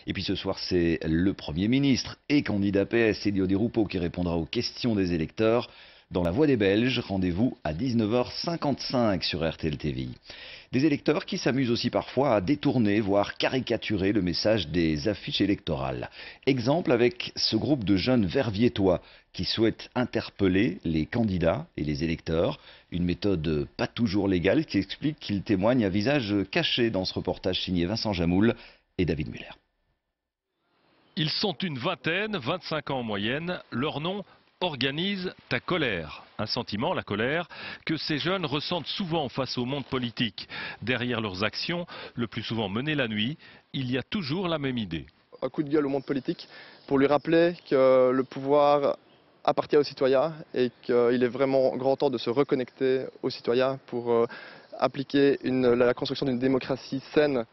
Et puis ce soir, c'est le Premier ministre et candidat PS, Elio Di Rupo, qui répondra aux questions des électeurs. Dans La Voix des Belges, rendez-vous à 19h55 sur RTL TVI. Des électeurs qui s'amusent aussi parfois à détourner, voire caricaturer le message des affiches électorales. Exemple avec ce groupe de jeunes verviétois qui souhaitent interpeller les candidats et les électeurs. Une méthode pas toujours légale qui explique qu'ils témoignent à visage caché dans ce reportage signé Vincent Jamoul et David Muller. Ils sont une vingtaine, 25 ans en moyenne. Leur nom: Organise ta colère. Un sentiment, la colère, que ces jeunes ressentent souvent face au monde politique. Derrière leurs actions, le plus souvent menées la nuit, il y a toujours la même idée. Un coup de gueule au monde politique pour lui rappeler que le pouvoir appartient aux citoyens et qu'il est vraiment grand temps de se reconnecter aux citoyens pour appliquer la construction d'une démocratie saine.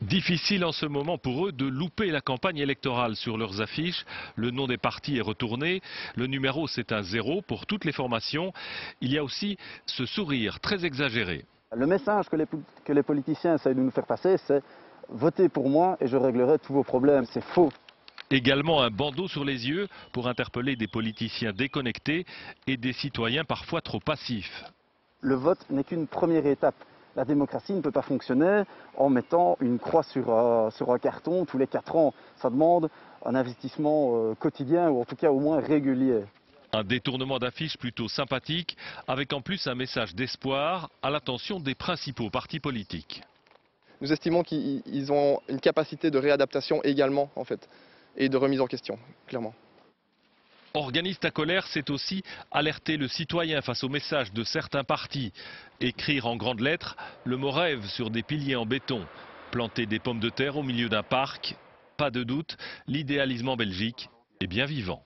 Difficile en ce moment pour eux de louper la campagne électorale sur leurs affiches. Le nom des partis est retourné. Le numéro, c'est un 0 pour toutes les formations. Il y a aussi ce sourire très exagéré. Le message que les politiciens essayent de nous faire passer, c'est « votez pour moi et je réglerai tous vos problèmes ». C'est faux. Également un bandeau sur les yeux pour interpeller des politiciens déconnectés et des citoyens parfois trop passifs. Le vote n'est qu'une première étape. La démocratie ne peut pas fonctionner en mettant une croix sur un carton tous les 4 ans. Ça demande un investissement quotidien ou en tout cas au moins régulier. Un détournement d'affiches plutôt sympathique avec en plus un message d'espoir à l'attention des principaux partis politiques. Nous estimons qu'ils ont une capacité de réadaptation également en fait et de remise en question, clairement. Organise ta colère, c'est aussi alerter le citoyen face aux messages de certains partis. Écrire en grandes lettres le mot rêve sur des piliers en béton. Planter des pommes de terre au milieu d'un parc. Pas de doute, l'idéalisme en Belgique est bien vivant.